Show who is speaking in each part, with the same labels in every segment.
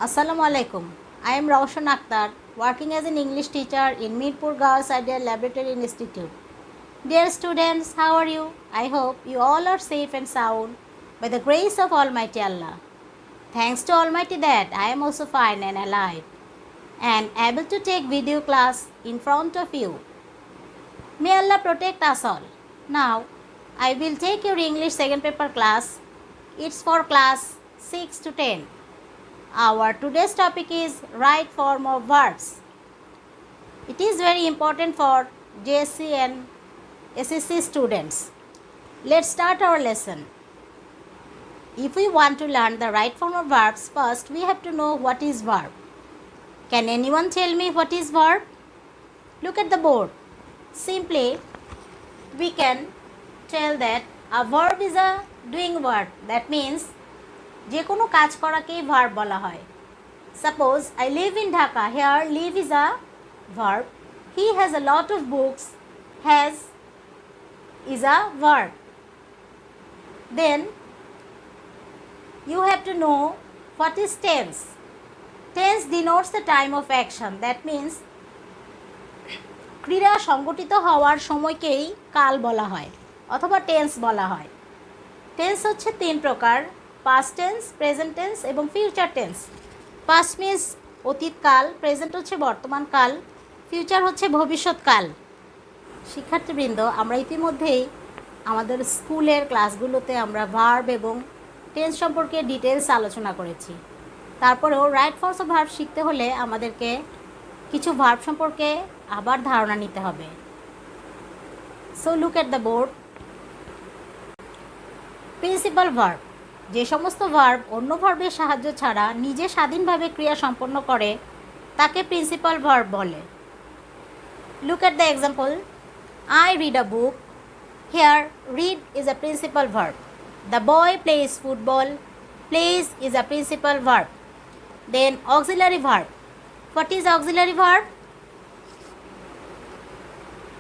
Speaker 1: Assalamu alaikum. I am Roshan Akhtar, working as an English teacher in Mirpur Girls Ideal Laboratory Institute. Dear students, how are you? I hope you all are safe and sound by the grace of Almighty Allah. Thanks to Almighty that I am also fine and alive and able to take video class in front of you. May Allah protect us all. Now, I will take your English second paper class. It's for class 6 to 10. Our today's topic is right form of verbs. It is very important for JSC and SSC students. Let's start our lesson. If we want to learn the right form of verbs, first we have to know what is verb. Can anyone tell me what is verb? Look at the board. Simply, we can tell that a verb is a doing word. That means যে কোনো কাজ করাকেই verb বলা হয়। Suppose I live in Dhaka, here live is a verb. He has a lot of books, has is a verb. Then you have to know what is tense. Tense denotes the time of action. That means ক্রিয়া সংগঠিত হওয়ার সময়কেই কাল বলা হয় অথবা tense বলা হয়। Tense হচ্ছে তিন প্রকার: পাস্ট টেন্স, প্রেজেন্ট টেন্স এবং ফিউচার টেন্স। পাস্ট মিন্স অতীতকাল, প্রেজেন্ট হচ্ছে বর্তমানকাল, ফিউচার হচ্ছে ভবিষ্যৎকাল। শিক্ষার্থীবৃন্দ, আমরা ইতিমধ্যেই আমাদের স্কুলের ক্লাসগুলোতে আমরা ভার্ব এবং টেন্স সম্পর্কে ডিটেলস আলোচনা করেছি। তারপরেও রাইট ফর্মস অফ ভার্ব শিখতে হলে আমাদেরকে কিছু ভার্ব সম্পর্কে আবার ধারণা নিতে হবে। So look at the board. Principal verb, যে সমস্ত ভার্ব অন্য ভার্বের সাহায্য ছাড়া নিজে স্বাধীনভাবে ক্রিয়া সম্পন্ন করে তাকে প্রিন্সিপাল ভার্ব বলে। Look at the example. I read a book. Here read is a principal verb. The boy plays football. Plays is a principal verb. Then auxiliary verb. What is auxiliary verb?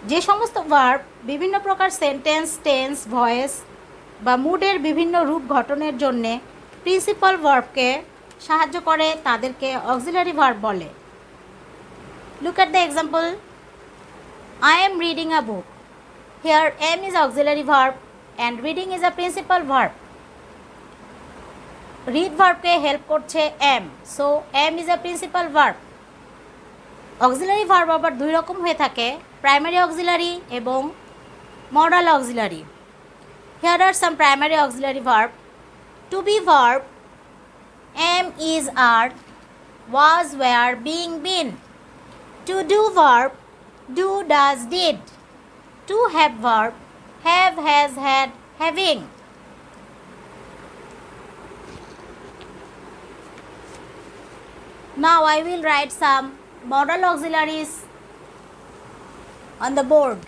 Speaker 1: যে সমস্ত verb বিভিন্ন প্রকার sentence, tense, voice বা মুডের বিভিন্ন রূপ গঠনের জন্যে প্রিন্সিপাল ভার্বকে সাহায্য করে তাদেরকে অক্সিলারি ভার্ব বলে। Look at the example. I am reading a book. Here am is auxiliary verb and reading is a principal verb. Read verb ke help korche am, so am is a principal verb. Auxiliary verb আবার দুই রকম হয়ে থাকে, primary auxiliary এবং modal auxiliary. Here are some primary auxiliary verb. To be verb, am is are, was were being been. To do verb, do does did. To have verb, have has had having. Now I will write some modal auxiliaries on the board.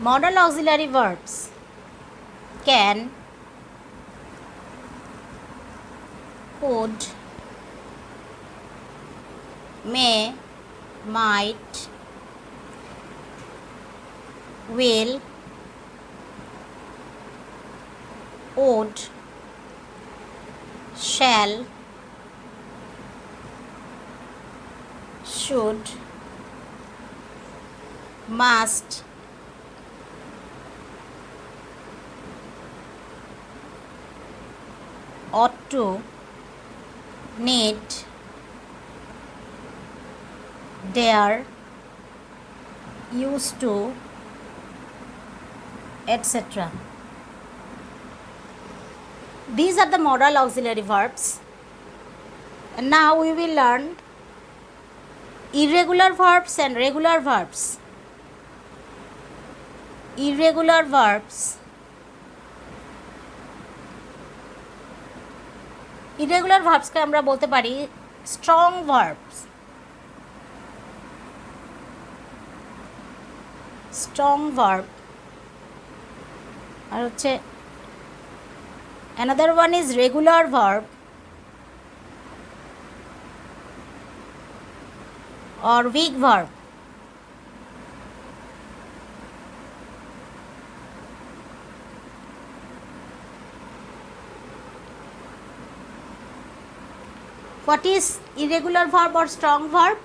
Speaker 1: Modal auxiliary verbs: can, could, may, might, will, would, shall, should, must, ought to, need, dare, used to, etc. These are the modal auxiliary verbs. And now we will learn irregular verbs and regular verbs. Irregular verbs. irregular verbs কে আমরা বলতে পারি strong verbs. strong verb. আর হচ্ছে another one is regular verb or weak verb. What is irregular verb or strong verb?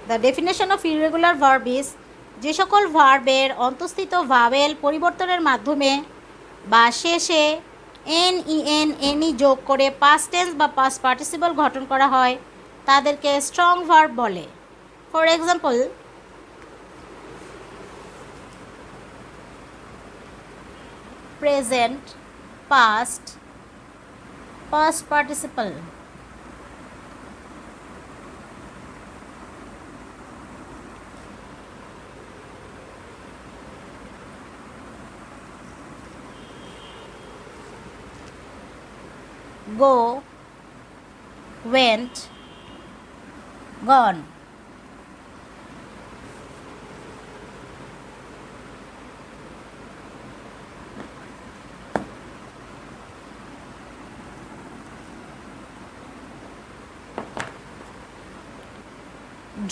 Speaker 1: The definition of irregular verb is যে সকল ভার্বের অন্তঃস্থিত vowel পরিবর্তনের মাধ্যমে বা শেষে এন যোগ করে পাস্ট টেন্স বা পাস্ট পার্টিসিপল গঠন করা হয় তাদেরকে স্ট্রং ভার্ব বলে। For example, present, past, past participle. go, went, gone.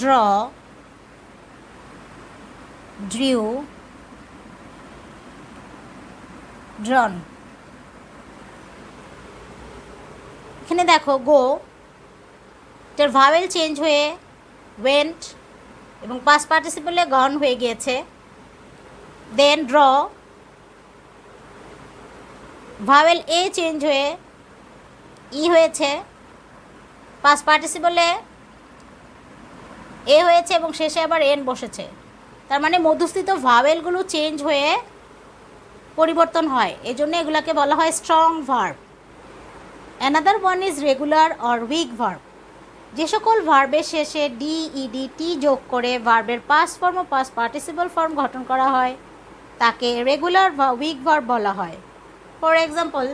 Speaker 1: Draw, drew, drawn. এখানে দেখো গো এটার ভাওয়েল চেঞ্জ হয়ে ওয়েন্ট এবং পাস্ট পার্টিসিপলে গন হয়ে গিয়েছে। দেন ড্র, ভাওয়েল এ চেঞ্জ হয়ে ই হয়েছে, পাস্ট পার্টিসিপলে এ হয়েছে এবং শেষে আবার এন বসেছে। তার মানে মধ্যস্থিত ভাওয়েলগুলো চেঞ্জ হয়ে পরিবর্তন হয়, এজন্য এগুলোকে বলা হয় strong verb. Another one is regular or weak verb. যে সকল ভার্বের শেষে টি যোগ করে ভার্বের পাস্ট ফর্ম ও পাস্ট পার্টিসিপল ফর্ম গঠন করা হয় তাকে রেগুলার বা উইক ভার্ব বলা হয়। For example,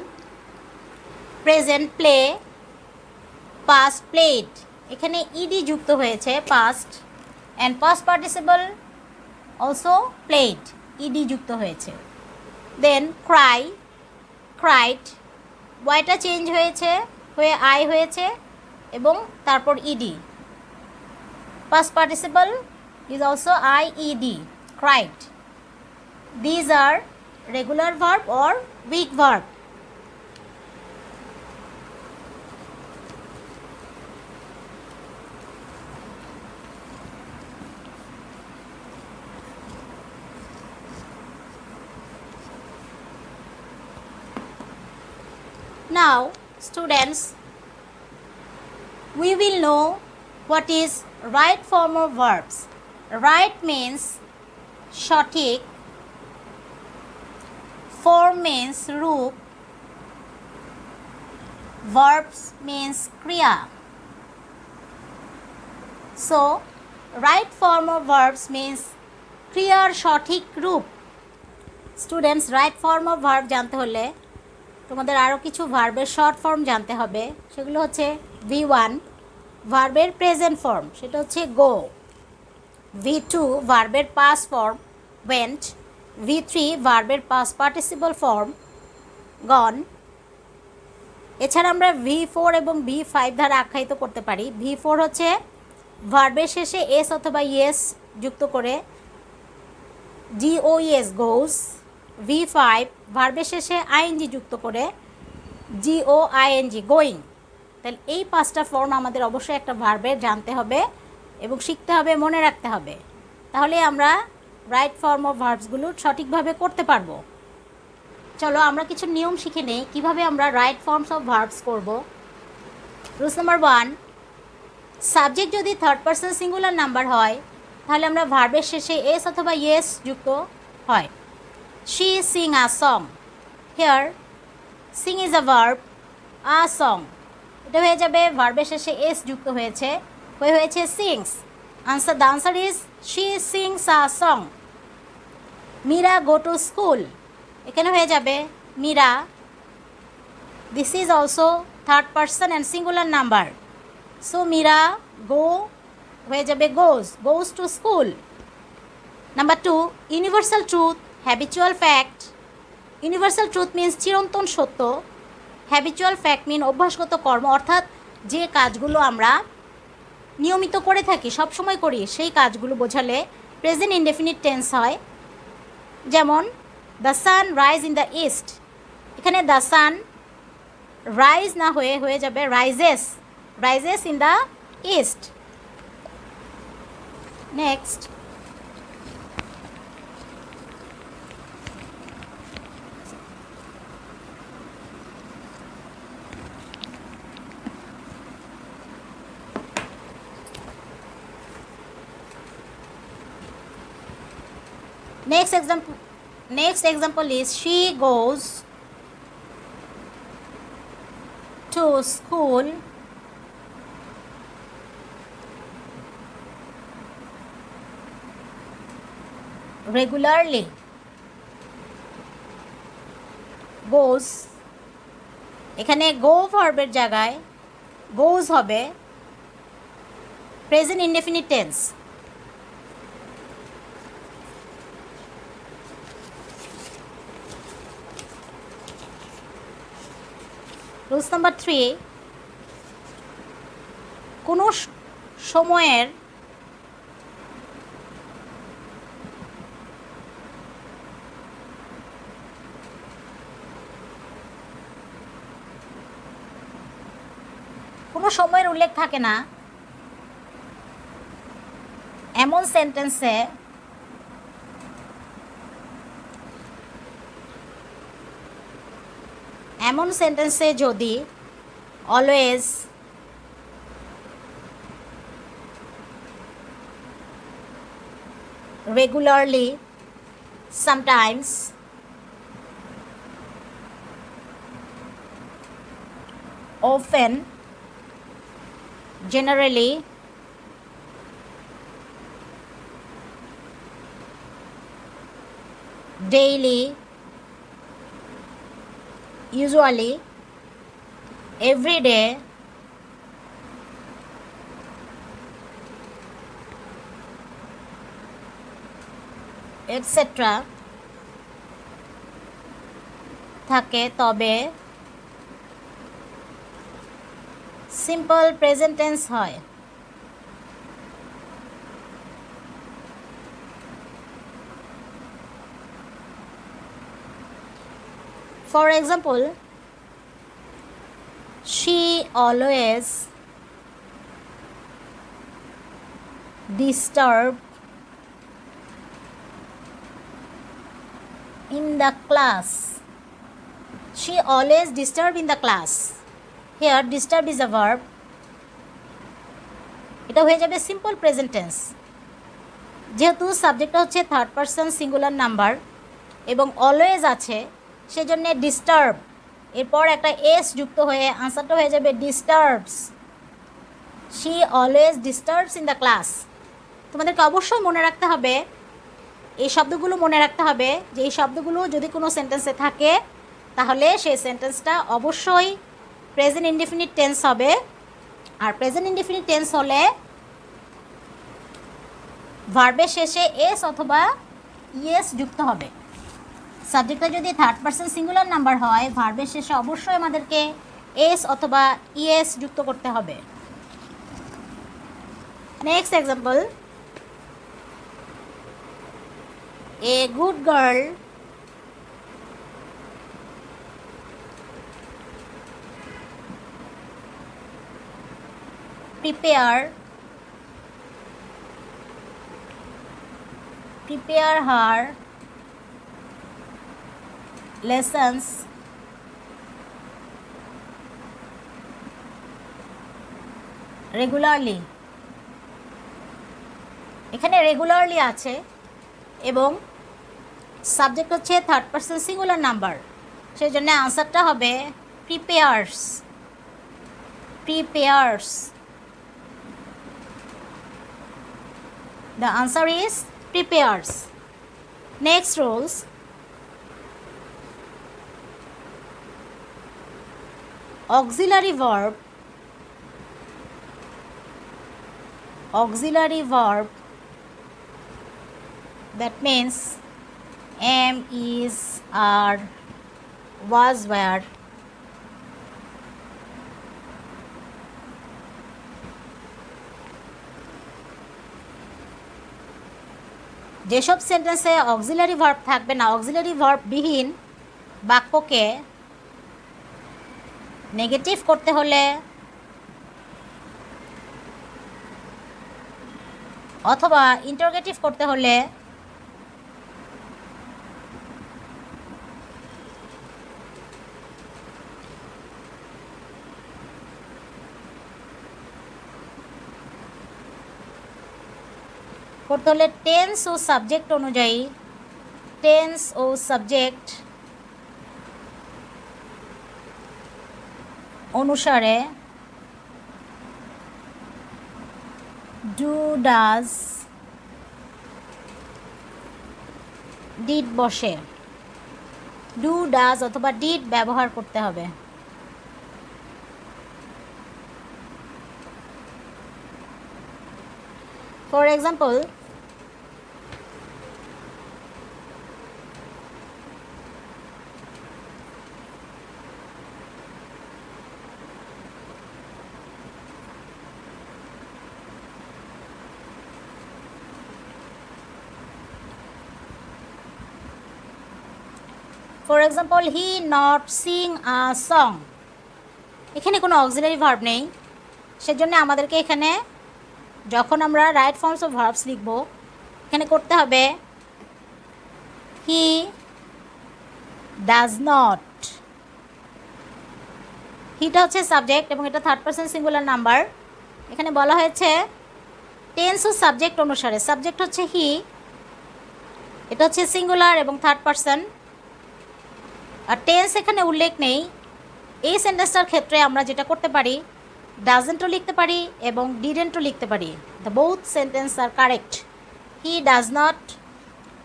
Speaker 1: present play, past played, এখানে ইডি যুক্ত হয়েছে past, and past participle also played, E D যুক্ত হয়েছে। দেন ক্রাই, ক্রাইড, ওয়াইটা চেঞ্জ হয়েছে হয়ে আই হয়েছে এবং তারপর E D, past participle is also I E D, cried. These are regular verb or weak verb. Now, students, we will know what is right form of verbs. Right means সঠিক, form means রূপ, verbs means ক্রিয়া. So, right form of verbs means ক্রিয়ার সঠিক রূপ. Students, right form of verb জানতে হলে তোমাদের আরও কিছু ভার্বের শর্ট ফর্ম জানতে হবে। সেগুলো হচ্ছে V1 ভার্বের প্রেজেন্ট ফর্ম, সেটা হচ্ছে গো। V2 ভার্বের পাস্ট ফর্ম ওয়েন্ট। V3 ভার্বের পাস্ট পার্টিসিপল ফর্ম গন। এছাড়া আমরা V4 এবং V5 দ্বারা আখ্যায়িত করতে পারি। V4 হচ্ছে ভার্বের শেষে এস অথবা ইয়েস যুক্ত করে GOES গোজ। V5 ভার্বের শেষে আইএনজি যুক্ত করে GOING গোয়িং। তাহলে এই পাঁচটা ফর্ম আমাদের অবশ্যই একটা ভার্বের জানতে হবে এবং শিখতে হবে, মনে রাখতে হবে, তাহলে আমরা রাইট ফর্ম অফ ভার্বসগুলো সঠিকভাবে করতে পারবো। চলো আমরা কিছু নিয়ম শিখে নেই কীভাবে আমরা রাইট ফর্মস অফ ভার্বস করব। রুলস নাম্বার 1, সাবজেক্ট যদি থার্ড পারসন সিঙ্গুলার নাম্বার হয় তাহলে আমরা ভার্বের শেষে এস অথবা ইয়েস যুক্ত হয়। She sing a song, here sing is a verb, a song এটা হয়ে যাবে ভার্বের শেষে এস যুক্ত হয়েছে, হয়েছে sings. Answer, the answer is she sings a song. Meera go to school, এখানে হয়ে যাবে Meera, this is also third person and singular number, so Meera go হয়ে যাবে goes to school. Number 2, universal truth, habitual fact. Universal truth means চিরন্তন সত্য, habitual fact মিন অভ্যাসগত কর্ম, অর্থাৎ যে কাজগুলো আমরা নিয়মিত করে থাকি, সবসময় করি, সেই কাজগুলো বোঝালে প্রেজেন্ট ইনডেফিনিট টেন্স হয়। যেমন the sun rise in the east, এখানে দ্য সান রাইজ না হয়ে যাবে rises in the east. Next, next example is she goes to school regularly. goes, এখানে go ভার্বের জায়গায় goes হবে present indefinite tense. Rules number 3, কোনো সময়ের উল্লেখ থাকে না এমন সেন্টেন্সে যদি always, regularly, sometimes, often, generally, daily, usually, every day, etc. থাকে, তবে সিম্পল প্রেজেন্ট টেন্স হয়। For example, she always disturbed in the class. She always disturbed in the class. Here disturb is a verb, এটা হয়ে যাবে simple present tense. যেহেতু সাবজেক্টটা হচ্ছে third person singular number এবং অলওয়েজ আছে, সেজন্য ডিস্টার্ব এরপর একটা এস যুক্ত হয়ে আনসারটা হয়ে যাবে disturbs. She always disturbs in the class. তোমাদেরকে অবশ্যই মনে রাখতে হবে, এই শব্দগুলো মনে রাখতে হবে যে এই শব্দগুলো যদি কোনো সেন্টেন্সে থাকে তাহলে সেই সেন্টেন্সটা অবশ্যই প্রেজেন্ট ইনডেফিনিট টেন্স হবে। আর প্রেজেন্ট ইনডেফিনিট টেন্স হলে ভার্বের শেষে এস অথবা ইএস যুক্ত হবে। সাবজেক্টটা যদি থার্ড পারসন সিঙ্গুলার নাম্বার হয়, ভার্বের শেষে অবশ্যই আমাদেরকে এস অথবা ইএস যুক্ত করতে হবে। Next example, a good girl prepare her lessons regularly. এখানে রেগুলারলি আছে এবং সাবজেক্ট হচ্ছে থার্ড পারসন সিঙ্গুলার নাম্বার, সেই জন্য আনসারটা হবে prepares. Prepares, the answer is prepares. Next rules, auxiliary verb, auxiliary verb, that means am, is, are, was, were, যেসব সেন্টেন্সে অক্সিলারি ভার্ব থাকবে না, অক্সিলারি ভার্ব বিহীন বাক্যকে নেগেটিভ করতে হলে অথবা ইন্টারোগেটিভ করতে হলে টেন্স ও সাবজেক্ট অনুযায়ী, টেন্স ও সাবজেক্ট অনুসারে ডু, ডাজ, ডিড বসে। ডু, ডাজ অথবা ডিড ব্যবহার করতে হবে। For example, he not sing a song. এখানে কোনো অক্সিলারি ভার্ব নেই, সেজন্য আমাদেরকে এখানে যখন আমরা রাইট ফর্মস অফ ভার্বস লিখব, এখানে করতে হবে হি ডাজ নট। হিটা হচ্ছে সাবজেক্ট এবং এটা থার্ড পারসন সিঙ্গুলার নাম্বার। এখানে বলা হয়েছে টেন্স ও সাবজেক্ট অনুসারে, সাবজেক্ট হচ্ছে হি, এটা হচ্ছে সিঙ্গুলার এবং থার্ড পারসন, আর টেন্স এখানে উল্লেখ নেই। এই সেন্টেন্সটার ক্ষেত্রে আমরা যেটা করতে পারি, ডাজেন্টও লিখতে পারি এবং ডিডেন্টও লিখতে পারি। The both sentence are correct. He does not,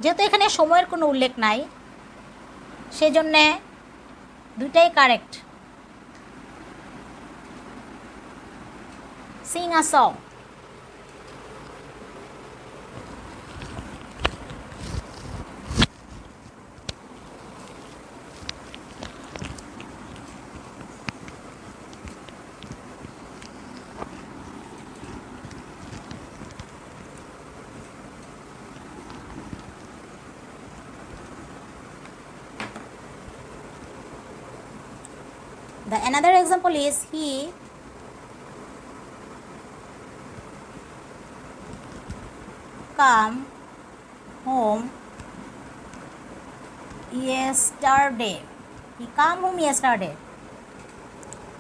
Speaker 1: যেহেতু এখানে সময়ের কোনো উল্লেখ নাই, সেজন্যে দুইটাই correct. Sing a song, the another example is he come home yesterday. He come home yesterday,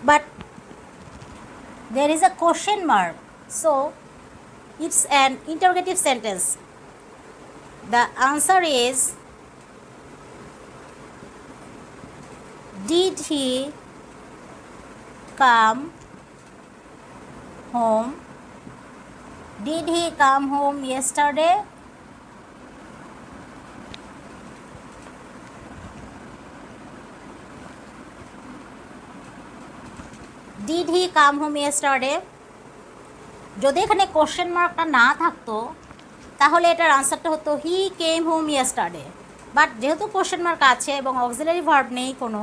Speaker 1: but there is a question mark, so it's an interrogative sentence. The answer is did he come home? Did he come home yesterday? Did he come home yesterday? যদি এখানে question মার্কটা না থাকতো তাহলে এটার আনসারটা হতো he came home yesterday. But যেহেতু question mark আছে এবং অক্সিলারি ভার্ব নেই কোনো,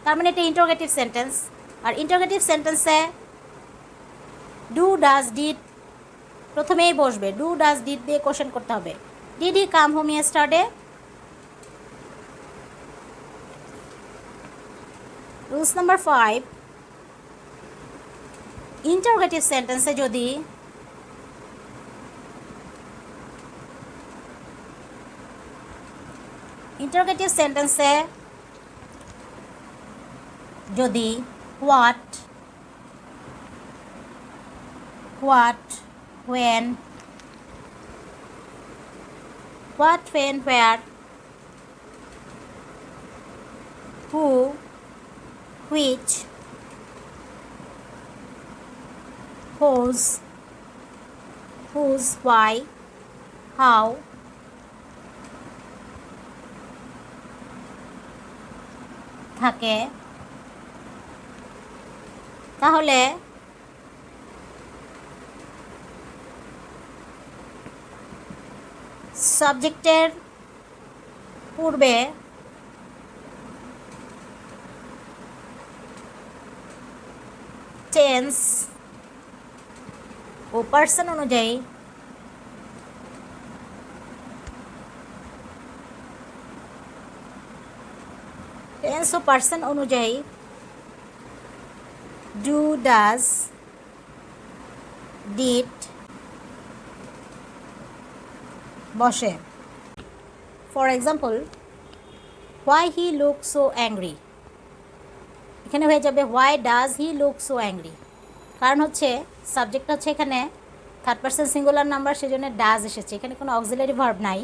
Speaker 1: তার মানে এটা ইন্টারোগেটিভ সেন্টেন্স। আর ইন্টারোগেটিভ সেন্টেন্সে ডু, ডাজ, ডিড প্রথমেই বসবে। ডু, ডাজ, ডিড দিয়ে কোশ্চেন করতে হবে। Did he come home yesterday? Rules number 5, interrogative সেন্টেন্সে যদি what, when, what, when, where, who, which, whose, why, how, থাকে। তাহলে সাবজেক্টের পূর্বে টেন্স ও পার্সন অনুযায়ী টেন্স ও পার্সন অনুযায়ী ডু, ডাজ, ডিড বসে। For example, why he look so angry, এখানে হয়ে যাবে why does he look so angry. কারণ হচ্ছে সাবজেক্ট হচ্ছে এখানে থার্ড পারসন সিঙ্গুলার নাম্বার, সেজন্য ডাজ এসেছে, এখানে কোনো অক্সিলারি ভার্ব নাই।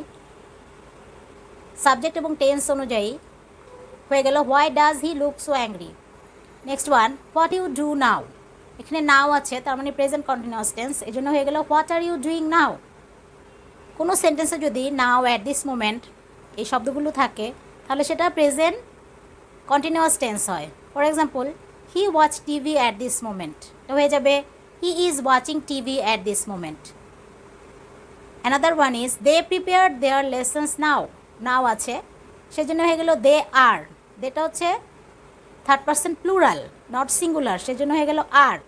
Speaker 1: সাবজেক্ট এবং টেন্স অনুযায়ী হয়ে গেল why does he look so angry. Next one, what you do now, এখানে নাও আছে, তার মানে প্রেজেন্ট কন্টিনিউয়াস টেন্স, এই জন্য হয়ে গেল what are you doing now. কোনো সেন্টেন্সে যদি নাও, অ্যাট দিস মোমেন্ট এই শব্দগুলো থাকে তাহলে সেটা প্রেজেন্ট কন্টিনিউয়াস টেন্স হয়। For example, he watch TV at this moment, এটা হয়ে যাবে he is watching TV at this moment. Another one is they prepared their lessons now, now আছে সেজন্য হয়ে গেল দে আর, যেটা হচ্ছে third person plural not singular, সেজন্য হয়ে গেল are,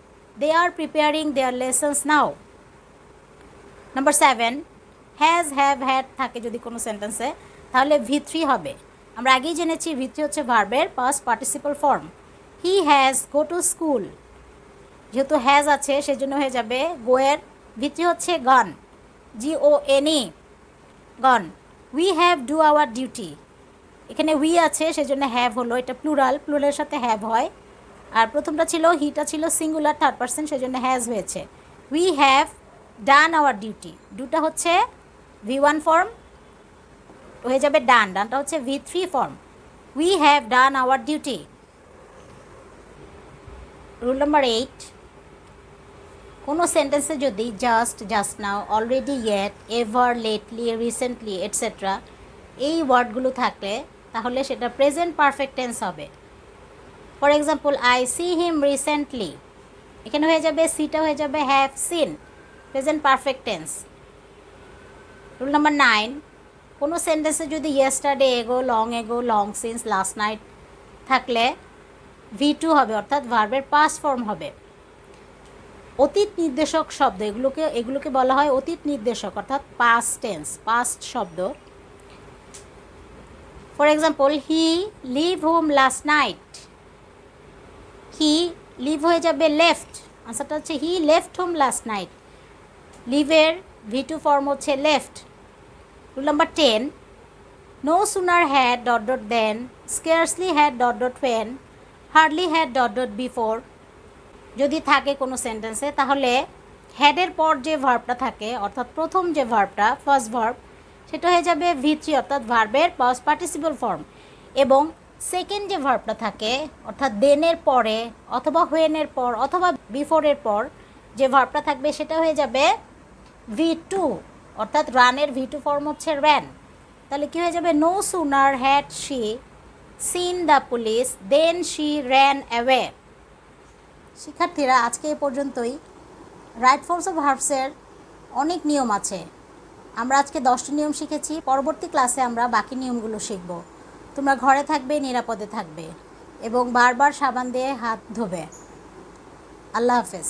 Speaker 1: they are preparing their lessons now. Number 7, has, have, had থাকে যদি কোনো সেন্টেন্সে তাহলে V3 হবে। আমরা আগেই জেনেছি V3 হচ্ছে ভার্বের past participle form. He has go to school, যেহেতু হ্যাজ আছে সেজন্য হয়ে যাবে গো এর V3 হচ্ছে গন, GONE, gone. We have do our duty, এখানে উই আছে সেজন্য হ্যাভ হলো, এটা প্লুরাল, প্লুরালের সাথে হ্যাভ হয়। আর প্রথমটা ছিল হিটা ছিল সিঙ্গুলার থার্ড পারসন সেজন্য হ্যাজ হয়েছে। We have done our duty, ডুটা হচ্ছে V1 ফর্ম হয়ে যাবে ডান, ডানটা হচ্ছে V3 form. We have done our duty. Rule number 8, কোনো সেন্টেন্সে যদি just, just now, already, yet, ever, lately, recently etcetera এই ওয়ার্ডগুলো থাকলে তাহলে সেটা প্রেজেন্ট পারফেক্ট টেন্স হবে। For example, I see him recently, এখানে হয়ে যাবে সিটা হয়ে যাবে have seen, present perfect tense. Rule number 9, কোনো সেন্টেন্সে যদি ইয়েস্টারডে, এগো, লং সিন্স, লাস্ট নাইট থাকলে V2 হবে, অর্থাৎ ভার্বের পাস্ট ফর্ম হবে। অতীত নির্দেশক শব্দ এগুলোকে বলা হয় অতীত নির্দেশক, অর্থাৎ পাস্ট টেন্স, পাস্ট শব্দ। For example, he leave home last night, he leave হয়ে যাবে লেফট, আনসারটা হচ্ছে he left home last night, লিভের V2 ফর্ম হচ্ছে left. Rule number 10, no sooner had dot dot then, scarcely had dot dot when, hardly had dot dot before যদি থাকে কোনো সেন্টেন্সে তাহলে হ্যাডের পর যে ভার্বটা থাকে অর্থাৎ প্রথম যে ভার্বটা ফার্স্ট ভার্ব সেটা হয়ে যাবে V3 অর্থাৎ ভার্বের পাস্ট পার্টিসিপল ফর্ম, এবং সেকেন্ড যে ভার্বটা থাকে অর্থাৎ দেনের পরে অথবা হোয়েনের পর অথবা বিফোরের পর যে ভার্বটা থাকবে সেটা হয়ে যাবে V2 অর্থাৎ রানের V2 ফর্ম হচ্ছে র্যান। তাহলে কী হয়ে যাবে, no sooner had she seen the police then she ran away. শিক্ষার্থীরা, আজকে এ পর্যন্তই। রাইট ফর্মস অফ ভার্বসের অনেক নিয়ম আছে, আমরা আজকে 10টি নিয়ম শিখেছি, পরবর্তী ক্লাসে আমরা বাকি নিয়মগুলো শিখব। তোমরা ঘরে থাকবে, নিরাপদে থাকবে এবং বারবার সাবান দিয়ে হাত ধোবে। আল্লাহ হাফেজ।